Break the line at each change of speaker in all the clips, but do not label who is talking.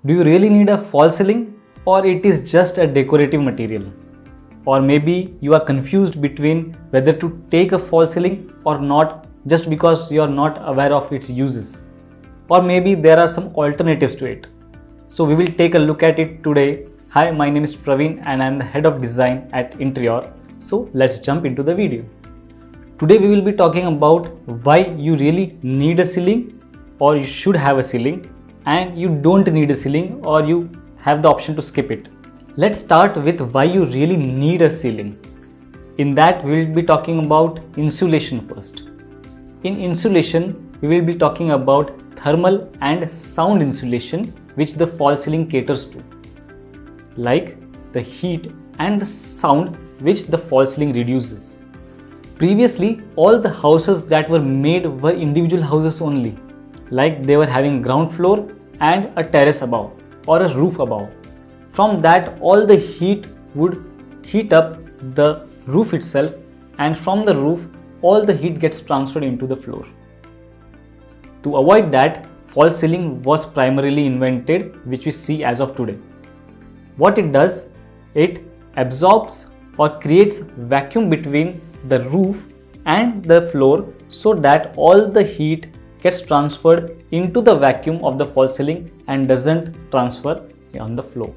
Do you really need a false ceiling, or it is just a decorative material? Or maybe you are confused between whether to take a false ceiling or not just because you are not aware of its uses. Or maybe there are some alternatives to it. So we will take a look at it today. Hi, my name is Praveen and I am the head of design at Interior. So let's jump into the video. Today we will be talking about why you really need a ceiling, or you should have a ceiling, and you don't need a ceiling, or you have the option to skip it. Let's start with why you really need a ceiling. In that we will be talking about insulation first. In insulation we will be talking about thermal and sound insulation, which the false ceiling caters to, like the heat and the sound which the false ceiling reduces. Previously, all the houses that were made were individual houses only, like they were having ground floor and a terrace above or a roof above. From that, all the heat would heat up the roof itself, and from the roof all the heat gets transferred into the floor. To avoid that, false ceiling was primarily invented, which we see as of today. What it does, it absorbs or creates vacuum between the roof and the floor so that all the heat gets transferred into the vacuum of the false ceiling and doesn't transfer on the floor.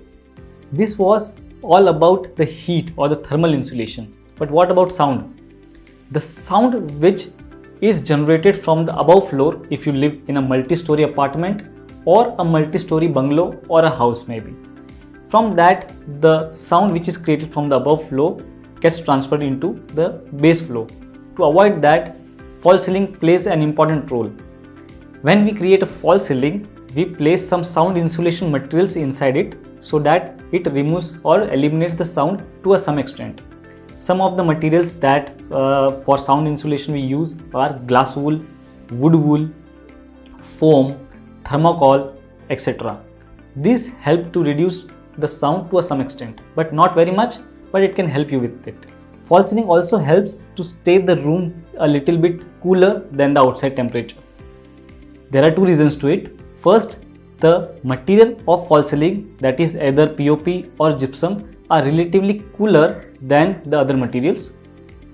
This was all about the heat or the thermal insulation. But what about sound? The sound which is generated from the above floor if you live in a multi-story apartment or a multi-story bungalow or a house maybe. From that, the sound which is created from the above floor gets transferred into the base floor. To avoid that, false ceiling plays an important role. When we create a false ceiling, we place some sound insulation materials inside it so that it removes or eliminates the sound to some extent. Some of the materials that for sound insulation we use are glass wool, wood wool, foam, thermocol, etc. These help to reduce the sound to some extent, but not very much, but it can help you with it. False ceiling also helps to stay the room a little bit cooler than the outside temperature. There are two reasons to it. First, the material of false ceiling, that is either POP or gypsum, are relatively cooler than the other materials.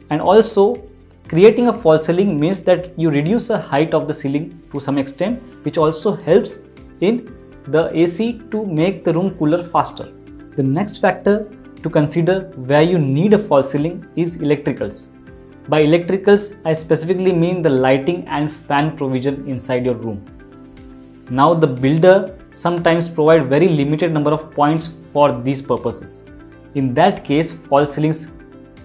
And also, creating a false ceiling means that you reduce the height of the ceiling to some extent, which also helps in the AC to make the room cooler faster. The next factor to consider where you need a false ceiling is electricals. By electricals, I specifically mean the lighting and fan provision inside your room. Now the builder sometimes provide very limited number of points for these purposes. In that case, false ceilings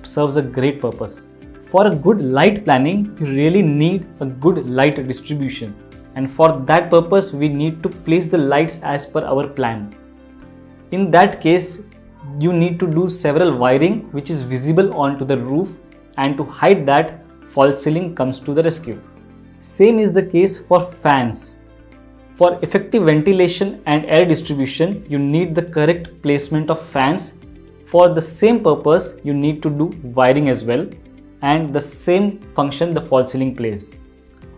serves a great purpose. For a good light planning, you really need a good light distribution, and for that purpose we need to place the lights as per our plan. In that case, you need to do several wiring which is visible onto the roof, and to hide that, false ceiling comes to the rescue. Same is the case for fans. For effective ventilation and air distribution, you need the correct placement of fans. For the same purpose, you need to do wiring as well, and the same function the false ceiling plays.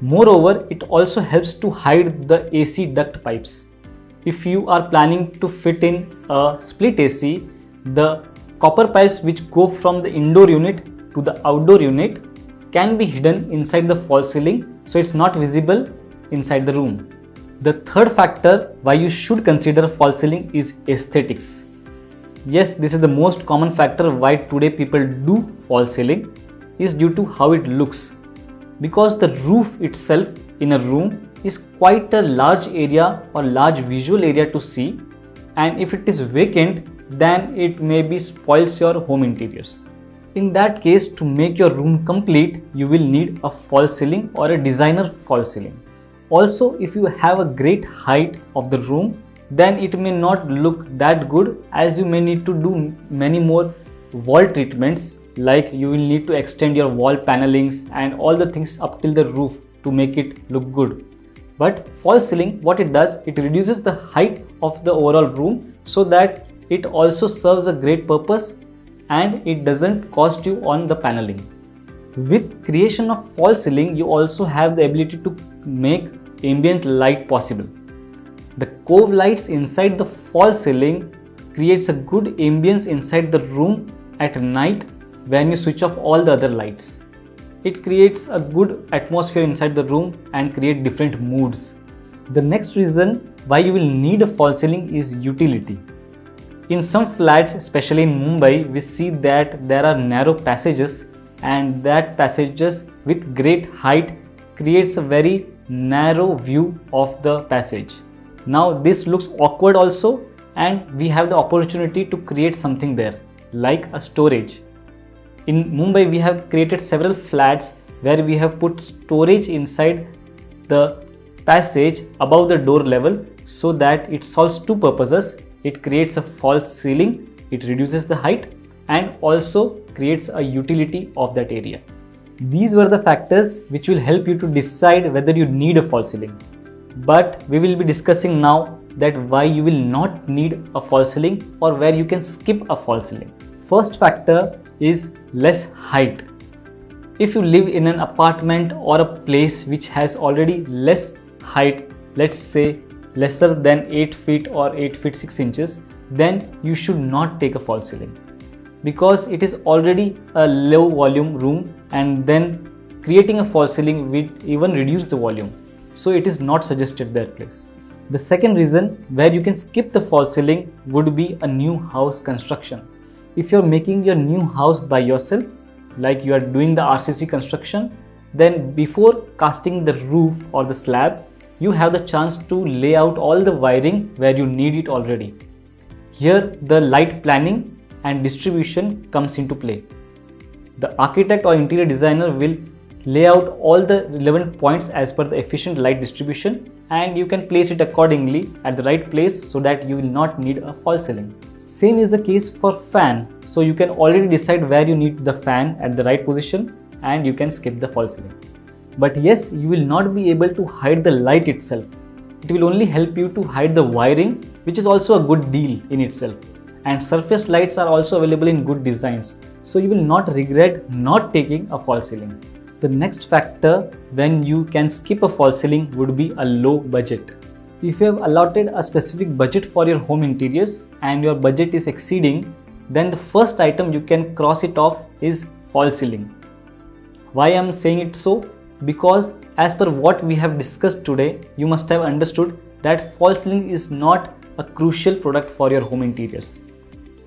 Moreover, it also helps to hide the AC duct pipes. If you are planning to fit in a split AC, the copper pipes which go from the indoor unit to the outdoor unit can be hidden inside the false ceiling, so it's not visible inside the room. The third factor why you should consider false ceiling is aesthetics. Yes, this is the most common factor why today people do false ceiling, is due to how it looks. Because the roof itself in a room is quite a large area or large visual area to see, and if it is vacant, then it maybe spoils your home interiors. In that case, to make your room complete, you will need a false ceiling or a designer false ceiling. Also, if you have a great height of the room, then it may not look that good, as you may need to do many more wall treatments, like you will need to extend your wall panelings and all the things up till the roof to make it look good. But false ceiling, what it does, it reduces the height of the overall room so that it also serves a great purpose and it doesn't cost you on the paneling. With creation of false ceiling, you also have the ability to make ambient light possible. The cove lights inside the false ceiling creates a good ambience inside the room at night when you switch off all the other lights. It creates a good atmosphere inside the room and create different moods. The next reason why you will need a false ceiling is utility. In some flats, especially in Mumbai, we see that there are narrow passages, and that passages with great height creates a very narrow view of the passage. Now this looks awkward also, and we have the opportunity to create something there like a storage. In Mumbai we have created several flats where we have put storage inside the passage above the door level, so that it solves two purposes. It creates a false ceiling, it reduces the height, and also creates a utility of that area. These were the factors which will help you to decide whether you need a false ceiling. But we will be discussing now that why you will not need a false ceiling or where you can skip a false ceiling. First factor is less height. If you live in an apartment or a place which has already less height, let's say lesser than 8 feet or 8 feet 6 inches, then you should not take a false ceiling, because it is already a low volume room, and then creating a false ceiling will even reduce the volume. So it is not suggested that place. The second reason where you can skip the false ceiling would be a new house construction. If you are making your new house by yourself, like you are doing the RCC construction, then before casting the roof or the slab, you have the chance to lay out all the wiring where you need it already. Here the light planning and distribution comes into play. The architect or interior designer will lay out all the relevant points as per the efficient light distribution, and you can place it accordingly at the right place so that you will not need a false ceiling. Same is the case for fan. So you can already decide where you need the fan at the right position, and you can skip the false ceiling. But yes, you will not be able to hide the light itself. It will only help you to hide the wiring, which is also a good deal in itself. And surface lights are also available in good designs. So you will not regret not taking a false ceiling. The next factor when you can skip a false ceiling would be a low budget. If you have allotted a specific budget for your home interiors and your budget is exceeding, then the first item you can cross it off is false ceiling. Why I am saying it so? Because as per what we have discussed today, you must have understood that false ceiling is not a crucial product for your home interiors.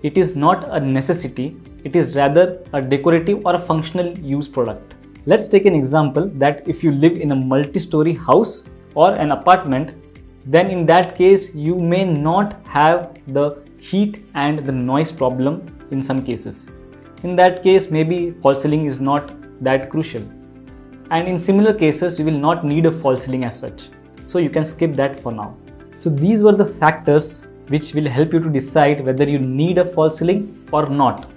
It is not a necessity, it is rather a decorative or a functional use product. Let's take an example that if you live in a multi-story house or an apartment, then in that case you may not have the heat and the noise problem in some cases. In that case, maybe false ceiling is not that crucial. And in similar cases, you will not need a false ceiling as such. So you can skip that for now. So these were the factors which will help you to decide whether you need a false ceiling or not.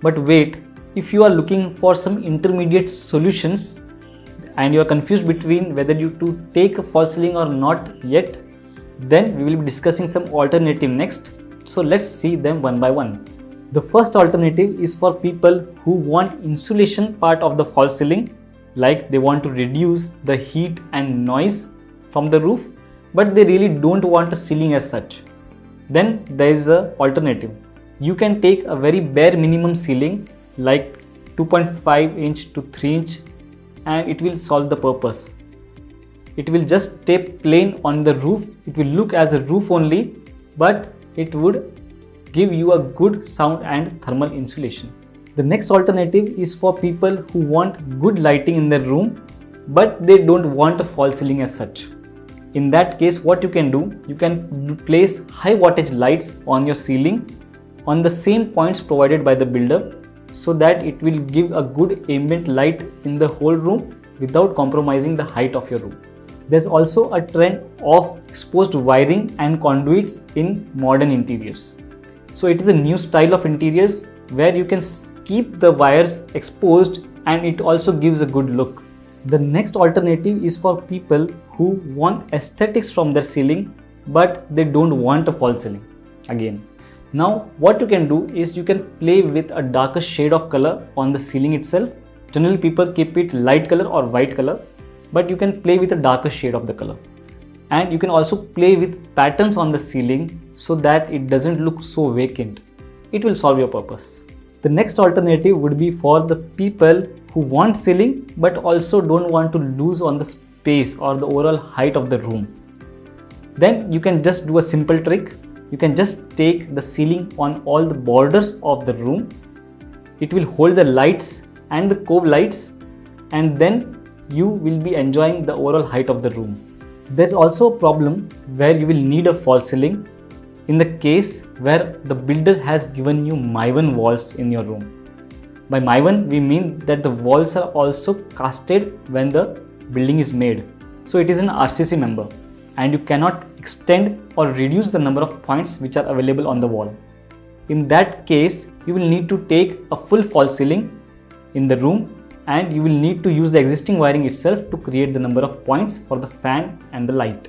But wait, if you are looking for some intermediate solutions and you are confused between whether you to take a false ceiling or not yet, then we will be discussing some alternative next. So let's see them one by one. The first alternative is for people who want insulation part of the false ceiling, like they want to reduce the heat and noise from the roof, but they really don't want a ceiling as such. Then there is an alternative. You can take a very bare minimum ceiling like 2.5 inch to 3 inch, and it will solve the purpose. It will just stay plain on the roof. It will look as a roof only, but it would give you a good sound and thermal insulation. The next alternative is for people who want good lighting in their room, but they don't want a false ceiling as such. In that case, what you can do, you can place high wattage lights on your ceiling on the same points provided by the builder, so that it will give a good ambient light in the whole room without compromising the height of your room. There's also a trend of exposed wiring and conduits in modern interiors. So it is a new style of interiors where you can keep the wires exposed and it also gives a good look. The next alternative is for people who want aesthetics from their ceiling, but they don't want a false ceiling again. Now what you can do is you can play with a darker shade of color on the ceiling itself. Generally people keep it light color or white color, but you can play with a darker shade of the color. And you can also play with patterns on the ceiling so that it doesn't look so vacant. It will solve your purpose. The next alternative would be for the people who want ceiling but also don't want to lose on the space or the overall height of the room. Then you can just do a simple trick. You can just take the ceiling on all the borders of the room. It will hold the lights and the cove lights, and then you will be enjoying the overall height of the room. There's also a problem where you will need a false ceiling in the case where the builder has given you Maivan walls in your room. By Maivan, we mean that the walls are also casted when the building is made. So it is an RCC member and you cannot extend or reduce the number of points which are available on the wall. In that case, you will need to take a full false ceiling in the room, and you will need to use the existing wiring itself to create the number of points for the fan and the light.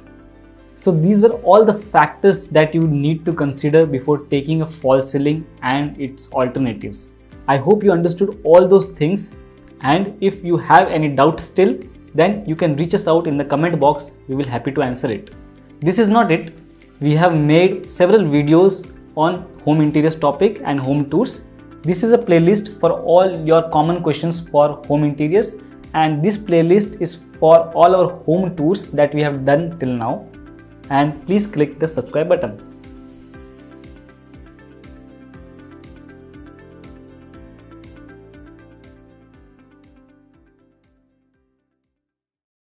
So these were all the factors that you need to consider before taking a false ceiling and its alternatives. I hope you understood all those things, and if you have any doubts still, then you can reach us out in the comment box. We will be happy to answer it. This is not it. We have made several videos on home interiors topic and home tours. This is a playlist for all your common questions for home interiors, and this playlist is for all our home tours that we have done till now. And please click the subscribe button.